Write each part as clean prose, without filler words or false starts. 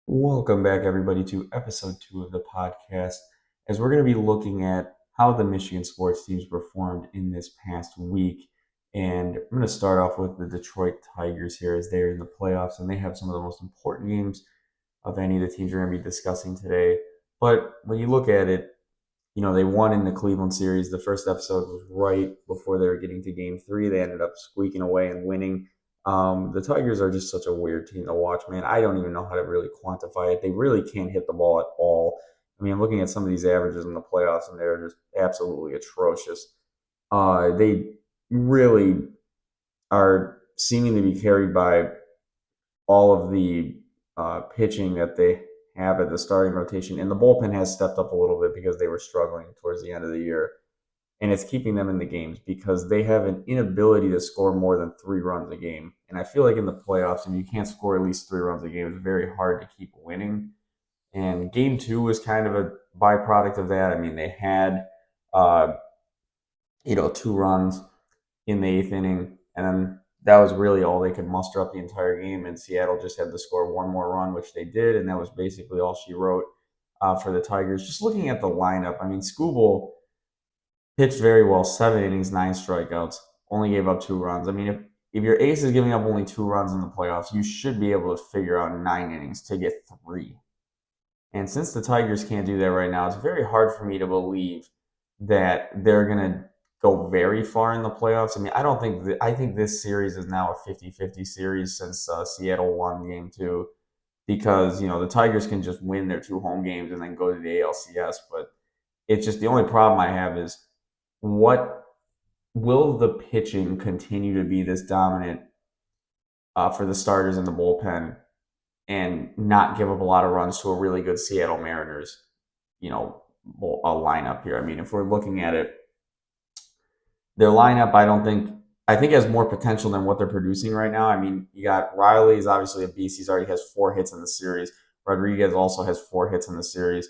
Welcome back, everybody, to episode 2 of the podcast. As we're going to be looking at how the Michigan sports teams performed in this past week. And I'm going to start off with the Detroit Tigers here as they're in the playoffs, and they have some of the most important games of any of the teams we're going to be discussing today. But when you look at it, they won in the Cleveland series. The first episode was right before they were getting to game three. They ended up squeaking away and winning. The Tigers are just such a weird team to watch, man. I don't even know how to really quantify it. They really can't hit the ball at all. I mean, I'm looking at some of these averages in the playoffs, and they're just absolutely atrocious. They really are seeming to be carried by all of the pitching that they have at the starting rotation. And the bullpen has stepped up a little bit because they were struggling towards the end of the year. And it's keeping them in the games because they have an inability to score more than 3 runs a game. And I feel like in the playoffs, if you can't score at least 3 runs a game, it's very hard to keep winning. And game two was kind of a byproduct of that. I mean, they had, uh, 2 runs in the eighth inning, and then that was really all they could muster up the entire game. And Seattle just had to score one more run, which they did, and that was basically all she wrote for the Tigers. Just looking at the lineup, I mean, Skubal pitched very well, 7 innings, 9 strikeouts, only gave up 2 runs. I mean, if your ace is giving up only 2 runs in the playoffs, you should be able to figure out 9 innings to get three. And since the Tigers can't do that right now, it's very hard for me to believe that they're going to go very far in the playoffs. I mean, I don't think I think this series is now a 50-50 series since Seattle won game two because, the Tigers can just win their 2 home games and then go to the ALCS. But it's just the only problem I have is what will the pitching continue to be this dominant for the starters in the bullpen and not give up a lot of runs to a really good Seattle Mariners, you know, a lineup here. I mean, if we're looking at it, their lineup, I think has more potential than what they're producing right now. I mean, you got Riley is obviously a beast. He's already has 4 hits in the series. Rodriguez also has 4 hits in the series.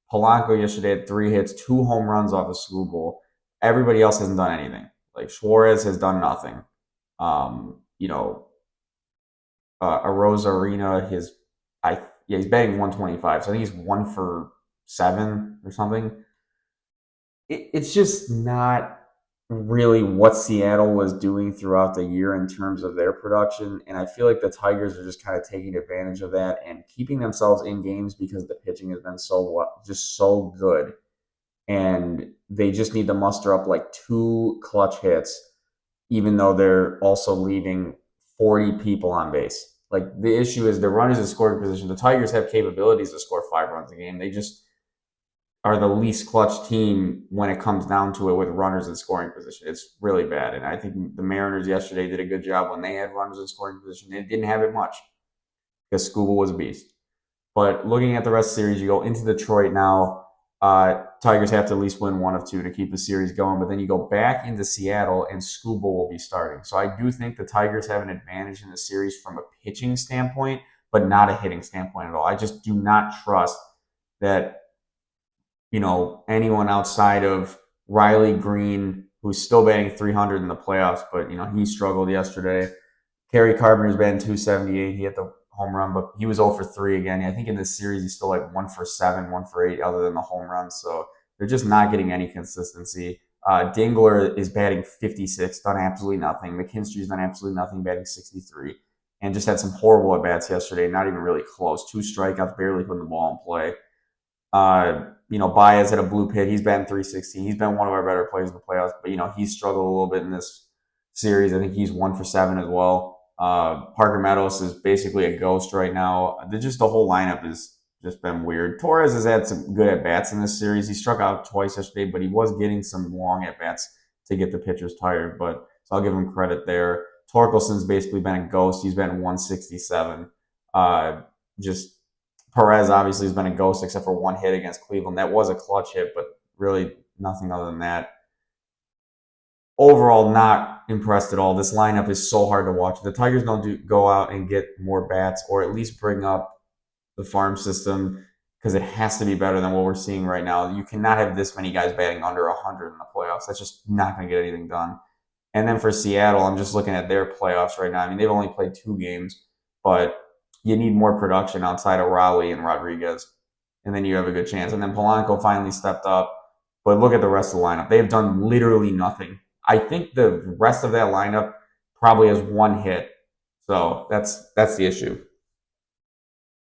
Polanco yesterday had 3 hits, 2 home runs off of Skubal. Everybody else hasn't done anything. Like Suarez has done nothing. Um, you know, Arozarena, he's batting 125, so I think he's 1 for 7 or something. It's just not really what Seattle was doing throughout the year in terms of their production, and I feel like the Tigers are just kind of taking advantage of that and keeping themselves in games because the pitching has been just so good, and they just need to muster up like 2 clutch hits, even though they're also leaving 40 people on base. Like the issue is the runners in scoring position. The Tigers have capabilities to score 5 runs a game. They just are the least clutch team when it comes down to it with runners in scoring position. It's really bad. And I think the Mariners yesterday did a good job when they had runners in scoring position. They didn't have it much because Skubal was a beast. But looking at the rest of the series, you go into Detroit now. Tigers have to at least win one of two to keep the series going. But then you go back into Seattle, and Skubal will be starting. So I do think the Tigers have an advantage in the series from a pitching standpoint, but not a hitting standpoint at all. I just do not trust that anyone outside of Riley Green, who's still batting 300 in the playoffs, but he struggled yesterday. Kerry Carpenter's batting 278. He hit the home run, but he was 0 for 3 again. I think in this series he's still like 1 for 7, 1 for 8, other than the home run. So they're just not getting any consistency. Dingler is batting 56, done absolutely nothing. McKinstry's done absolutely nothing, batting 63, and just had some horrible at bats yesterday. Not even really close. 2 strikeouts, barely putting the ball in play. Baez had a blue pit. He's batting 316. He's been one of our better players in the playoffs, but he's struggled a little bit in this series. I think he's 1 for 7 as well. Parker Meadows is basically a ghost right now. The whole lineup has just been weird. Torres has had some good at bats in this series. He struck out twice yesterday, but he was getting some long at bats to get the pitchers tired. But so I'll give him credit there. Torkelson's basically been a ghost. He's been 167. Just Perez obviously has been a ghost except for 1 hit against Cleveland. That was a clutch hit, but really nothing other than that. Overall, not impressed at all. This lineup is so hard to watch. If the Tigers don't go out and get more bats, or at least bring up the farm system, because it has to be better than what we're seeing right now. You cannot have this many guys batting under 100 in the playoffs. That's just not going to get anything done. And then for Seattle, I'm just looking at their playoffs right now. I mean, they've only played 2 games, but you need more production outside of Raleigh and Rodriguez, and then you have a good chance. And then Polanco finally stepped up. But look at the rest of the lineup. They have done literally nothing. I think the rest of that lineup probably has one hit. So that's the issue.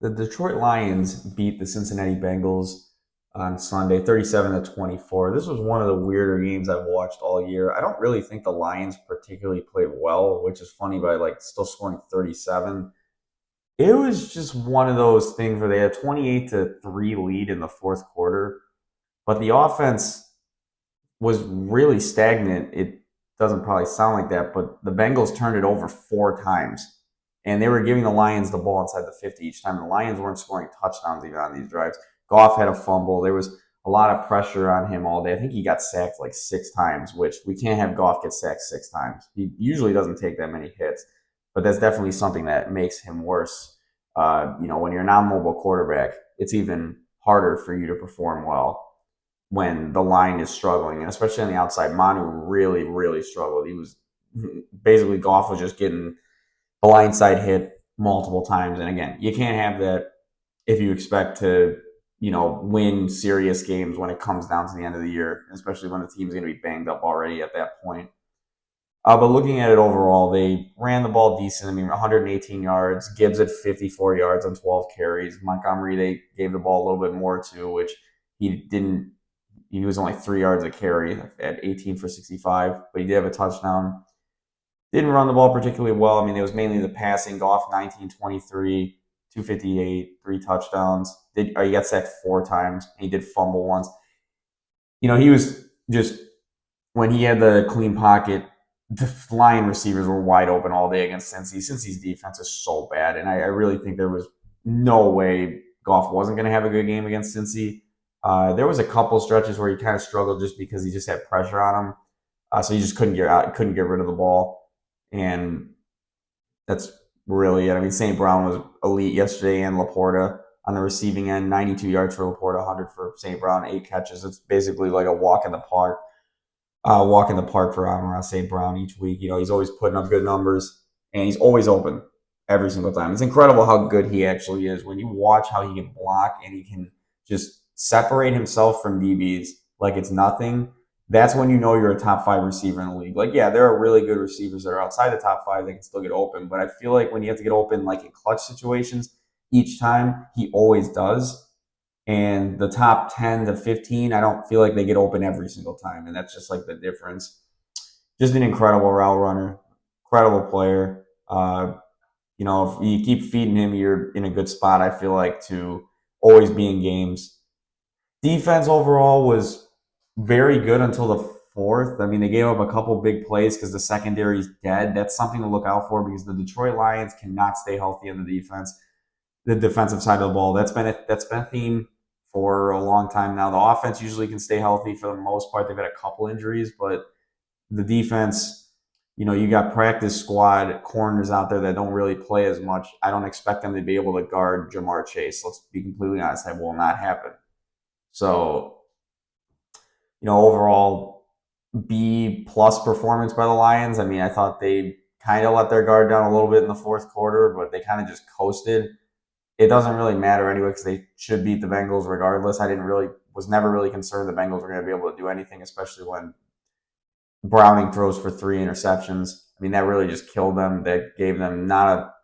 The Detroit Lions beat the Cincinnati Bengals on Sunday, 37-24. This was one of the weirder games I've watched all year. I don't really think the Lions particularly played well, which is funny by like still scoring 37. It was just one of those things where they had a 28-3 lead in the fourth quarter, but the offense was really stagnant. It doesn't probably sound like that, but the Bengals turned it over 4 times. And they were giving the Lions the ball inside the 50 each time. The Lions weren't scoring touchdowns even on these drives. Goff had a fumble. There was a lot of pressure on him all day. I think he got sacked like 6 times, which we can't have Goff get sacked 6 times. He usually doesn't take that many hits, but that's definitely something that makes him worse. When you're a non-mobile quarterback, it's even harder for you to perform well when the line is struggling, and especially on the outside. Manu really, really struggled. He was basically Goff was just getting the line side hit multiple times, and again, you can't have that if you expect to, win serious games when it comes down to the end of the year, especially when the team's going to be banged up already at that point. But looking at it overall, they ran the ball decent. I mean, 118 yards. Gibbs at 54 yards on 12 carries. Montgomery, they gave the ball a little bit more to, which he didn't. He was only 3 yards a carry at 18 for 65, but he did have a touchdown. Didn't run the ball particularly well. I mean, it was mainly the passing. Goff 19-23, 258, 3 touchdowns. He got sacked 4 times. And he did fumble once. He was just, when he had the clean pocket, the Lion receivers were wide open all day against Cincy. Cincy's defense is so bad, and I really think there was no way Goff wasn't going to have a good game against Cincy. There was a couple stretches where he kind of struggled just because he just had pressure on him, so he just couldn't get rid of the ball, and that's really it. I mean, St. Brown was elite yesterday, and Laporta on the receiving end, 92 yards for Laporta, 100 for St. Brown, 8 catches. It's basically like a walk in the park. For Amon-Ra St. Brown each week. He's always putting up good numbers, and he's always open every single time. It's incredible how good he actually is. When you watch how he can block and he can just separate himself from DBs like it's nothing, that's when you know you're a top 5 receiver in the league. Like, yeah, there are really good receivers that are outside the top 5 that can still get open, but I feel like when you have to get open, like in clutch situations, each time he always does. And the top 10 to 15, I don't feel like they get open every single time. And that's just like the difference. Just an incredible route runner, incredible player. If you keep feeding him, you're in a good spot, I feel like, to always be in games. Defense overall was very good until the fourth. I mean, they gave up a couple big plays because the secondary is dead. That's something to look out for because the Detroit Lions cannot stay healthy in the defensive side of the ball. That's been a theme for a long time now. The offense usually can stay healthy for the most part. They've had a couple injuries, but the defense, you got practice squad corners out there that don't really play as much. I don't expect them to be able to guard Ja'Marr Chase. Let's be completely honest. That will not happen. So, overall, B plus performance by the Lions. I mean, I thought they kind of let their guard down a little bit in the fourth quarter, but they kind of just coasted. It doesn't really matter anyway because they should beat the Bengals regardless. Was never really concerned the Bengals were going to be able to do anything, especially when Browning throws for 3 interceptions. I mean, that really just killed them. That gave them not a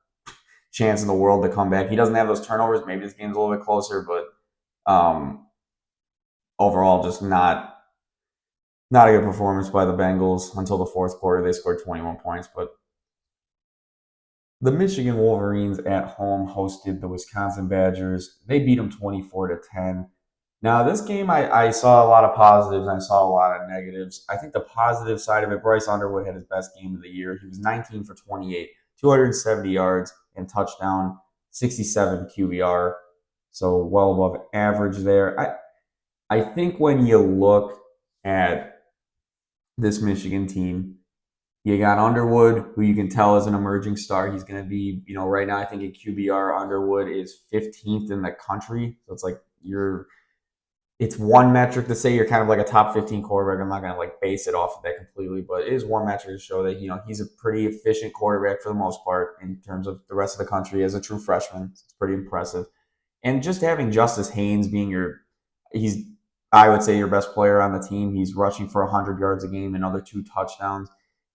chance in the world to come back. He doesn't have those turnovers. Maybe this game's a little bit closer, but overall, just not a good performance by the Bengals until the fourth quarter. They scored 21 points, but the Michigan Wolverines at home hosted the Wisconsin Badgers. They beat them 24-10. Now, this game, I saw a lot of positives and I saw a lot of negatives. I think the positive side of it, Bryce Underwood had his best game of the year. He was 19 for 28, 270 yards and touchdown, 67 QBR, so well above average there. I think when you look at this Michigan team, you got Underwood, who you can tell is an emerging star. He's going to be, right now I think in QBR, Underwood is 15th in the country. So it's like it's one metric to say you're kind of like a top 15 quarterback. I'm not going to like base it off of that completely, but it is one metric to show that, he's a pretty efficient quarterback for the most part in terms of the rest of the country as a true freshman. It's pretty impressive. And just having Justice Haynes being he's, I would say, your best player on the team. He's rushing for 100 yards a game, another 2 touchdowns.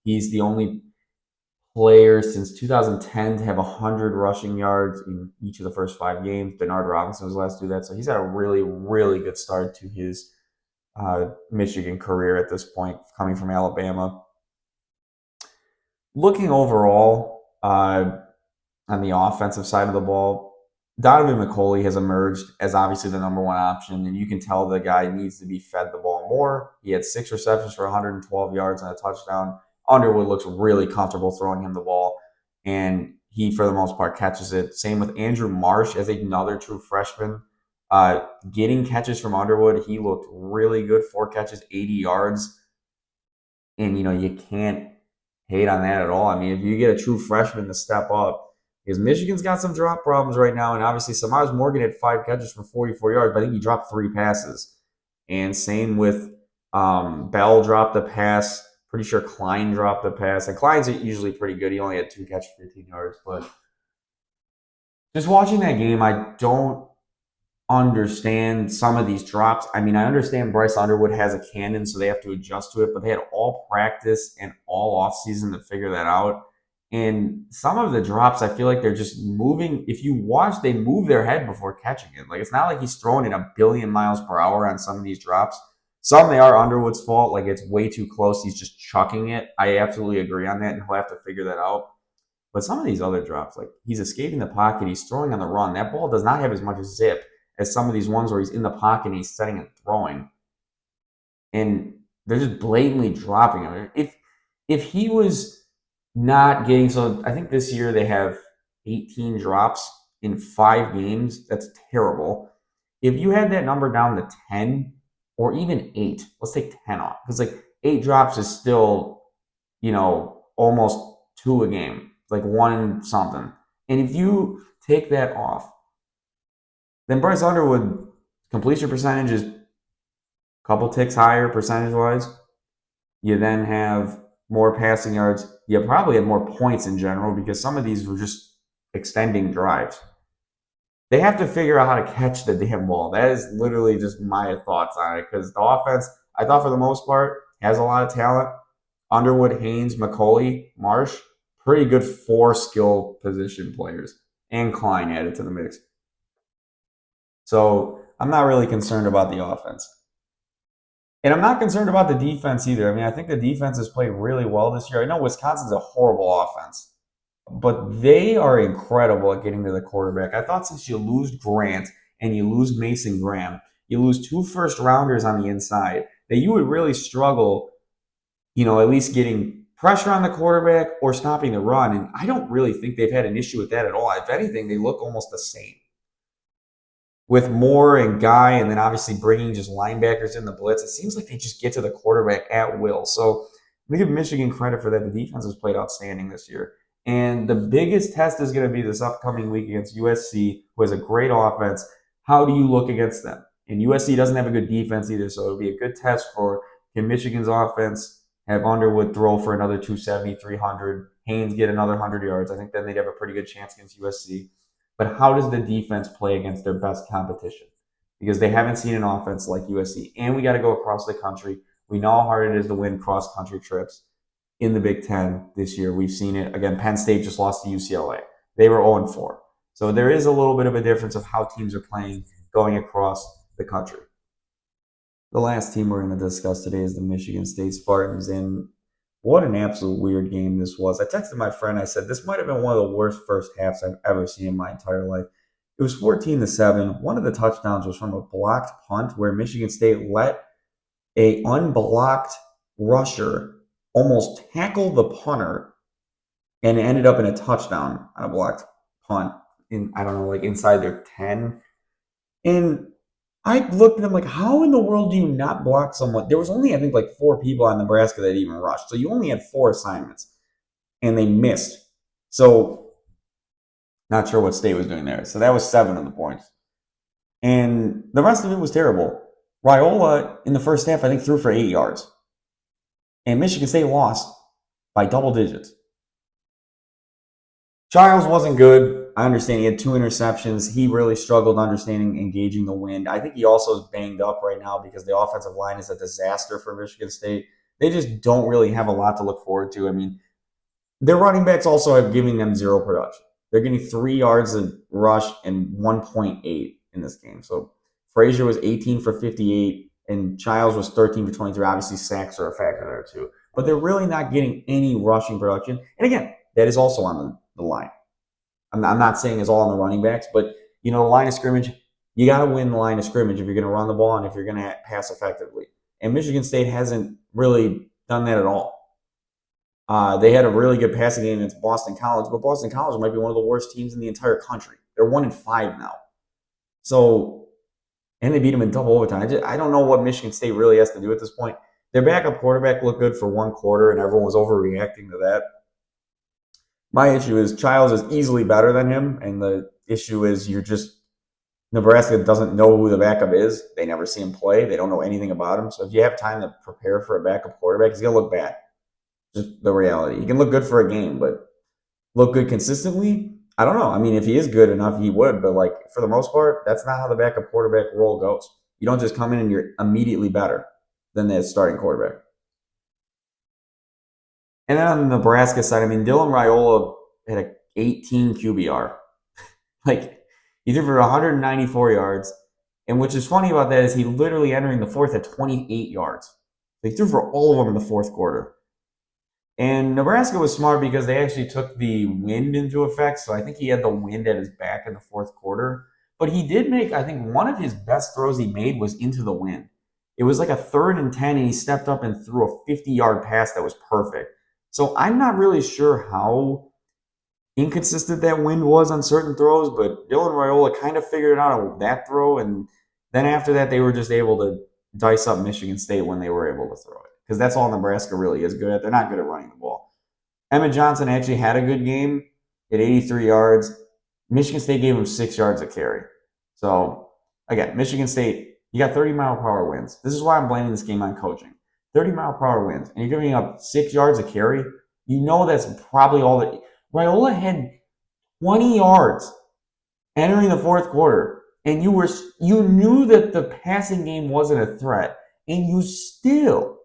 He's the only player since 2010 to have 100 rushing yards in each of the first 5 games. Bernard Robinson was the last to do that. So he's had a really, really good start to his Michigan career at this point, coming from Alabama. Looking overall on the offensive side of the ball, Donovan McCulley has emerged as obviously the number one option, and you can tell the guy needs to be fed the ball more. He had 6 receptions for 112 yards and a touchdown. Underwood looks really comfortable throwing him the ball, and he, for the most part, catches it. Same with Andrew Marsh as another true freshman. Getting catches from Underwood, he looked really good. 4 catches, 80 yards. And, you can't hate on that at all. I mean, if you get a true freshman to step up, because Michigan's got some drop problems right now, and obviously Samaj Morgan had 5 catches for 44 yards, but I think he dropped 3 passes. And same with Bell dropped a pass. Pretty sure Klein dropped a pass. And Klein's usually pretty good. He only had 2 catches for 15 yards. But just watching that game, I don't understand some of these drops. I mean, I understand Bryce Underwood has a cannon, so they have to adjust to it, but they had all practice and all offseason to figure that out. And some of the drops, I feel like they're just moving. If you watch, they move their head before catching it. Like, it's not like he's throwing it a billion miles per hour on some of these drops. Some, they are Underwood's fault. Like, it's way too close. He's just chucking it. I absolutely agree on that, and he'll have to figure that out. But some of these other drops, like he's escaping the pocket, he's throwing on the run. That ball does not have as much zip as some of these ones where he's in the pocket and he's setting and throwing. And they're just blatantly dropping him. If he was not getting, so I think this year they have 18 drops in 5 games. That's terrible. If you had that number down to 10 or even 8, let's take 10 off. Because like 8 drops is still, almost 2 a game, like 1 something. And if you take that off, then Bryce Underwood completion percentage is a couple ticks higher percentage wise. You then have more passing yards. You probably have more points in general because some of these were just extending drives. They have to figure out how to catch the damn ball. That is literally just my thoughts on it because the offense, I thought for the most part, has a lot of talent. Underwood, Haynes, McCulley, Marsh, pretty good 4 skill position players. And Klein added to the mix. So I'm not really concerned about the offense. And I'm not concerned about the defense either. I mean, I think the defense has played really well this year. I know Wisconsin's a horrible offense, but they are incredible at getting to the quarterback. I thought since you lose Grant and you lose Mason Graham, you lose 2 first-rounders on the inside, that you would really struggle, at least getting pressure on the quarterback or stopping the run. And I don't really think they've had an issue with that at all. If anything, they look almost the same. With Moore and Guy, and then obviously bringing just linebackers in the blitz, it seems like they just get to the quarterback at will. So we give Michigan credit for that. The defense has played outstanding this year. And the biggest test is going to be this upcoming week against USC, who has a great offense. How do you look against them? And USC doesn't have a good defense either, so it'll be a good test for, can Michigan's offense have Underwood throw for another 270, 300, Haynes get another 100 yards. I think then they'd have a pretty good chance against USC. But how does the defense play against their best competition? Because they haven't seen an offense like USC. And we got to go across the country. We know how hard it is to win cross-country trips in the Big Ten this year. We've seen it. Again, Penn State just lost to UCLA. They were 0-4. So there is a little bit of a difference of how teams are playing going across the country. The last team we're going to discuss today is the Michigan State Spartans. And what an absolute weird game this was. I texted my friend. I said, this might have been one of the worst first halves I've ever seen in my entire life. It was 14-7. One of the touchdowns was from a blocked punt where Michigan State let a unblocked rusher almost tackle the punter, and it ended up in a touchdown on a blocked punt in, I don't know, like inside their 10. And I looked at them like, how in the world do you not block someone? There was only, I think, like 4 people on Nebraska that even rushed. So you only had 4 assignments, and they missed. So not sure what State was doing there. So that was 7 of the points. And the rest of it was terrible. Raiola, in the first half, I think threw for 8 yards. And Michigan State lost by double digits. Childs wasn't good. I understand he had 2 interceptions. He really struggled understanding engaging the wind. I think he also is banged up right now because the offensive line is a disaster for Michigan State. They just don't really have a lot to look forward to. I mean, their running backs also have giving them zero production. They're getting 3 yards of rush and 1.8 in this game. So Frazier was 18 for 58, and Childs was 13 for 23. Obviously, sacks are a factor there too. But they're really not getting any rushing production. And again, that is also on the line. I'm not saying it's all on the running backs, but the line of scrimmage, you got to win the line of scrimmage if you're going to run the ball and if you're going to pass effectively. And Michigan State hasn't really done that at all. They had a really good passing game against Boston College, but Boston College might be one of the worst teams in the entire country. They're 1-5 now. So, and they beat them in double overtime. I don't know what Michigan State really has to do at this point. Their backup quarterback looked good for one quarter, and everyone was overreacting to that. My issue is Childs is easily better than him, and the issue is Nebraska doesn't know who the backup is. They never see him play. They don't know anything about him. So if you have time to prepare for a backup quarterback, he's going to look bad. Just the reality. He can look good for a game, but look good consistently? I don't know. I mean, if he is good enough, he would. But for the most part, that's not how the backup quarterback role goes. You don't just come in and you're immediately better than the starting quarterback. And then on the Nebraska side, I mean, Dylan Raiola had a 18 QBR. He threw for 194 yards. And which is funny about that is he literally entering the fourth at 28 yards. So he threw for all of them in the fourth quarter. And Nebraska was smart because they actually took the wind into effect. So I think he had the wind at his back in the fourth quarter. But he did make, I think, one of his best throws he made was into the wind. It was like a 3rd and 10, and he stepped up and threw a 50-yard pass that was perfect. So I'm not really sure how inconsistent that wind was on certain throws, but Dylan Raiola kind of figured it out on that throw. And then after that, they were just able to dice up Michigan State when they were able to throw it. Because that's all Nebraska really is good at. They're not good at running the ball. Emmett Johnson actually had a good game at 83 yards. Michigan State gave him 6 yards a carry. So, again, Michigan State, you got 30-mile-per-hour winds. This is why I'm blaming this game on coaching. 30-mile-per-hour winds, and you're giving up 6 yards a carry. You know that's probably all that. Raiola had 20 yards entering the fourth quarter, and you knew that the passing game wasn't a threat, and you still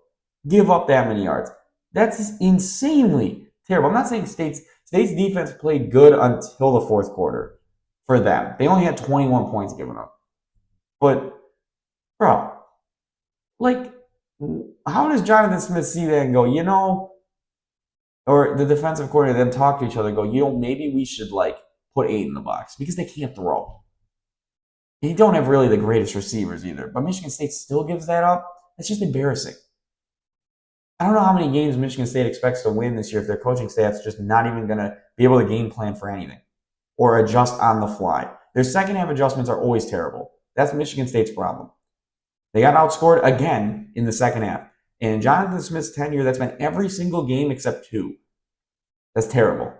give up that many yards. That's insanely terrible. I'm not saying State's defense played good until the fourth quarter for them. They only had 21 points given up. But, bro, how does Jonathan Smith see that and go, or the defensive coordinator, them talk to each other and go, maybe we should, put 8 in the box because they can't throw. They don't have really the greatest receivers either. But Michigan State still gives that up. It's just embarrassing. I don't know how many games Michigan State expects to win this year if their coaching staff's just not even going to be able to game plan for anything or adjust on the fly. Their second half adjustments are always terrible. That's Michigan State's problem. They got outscored again in the second half. And Jonathan Smith's tenure, that's been every single game except 2. That's terrible.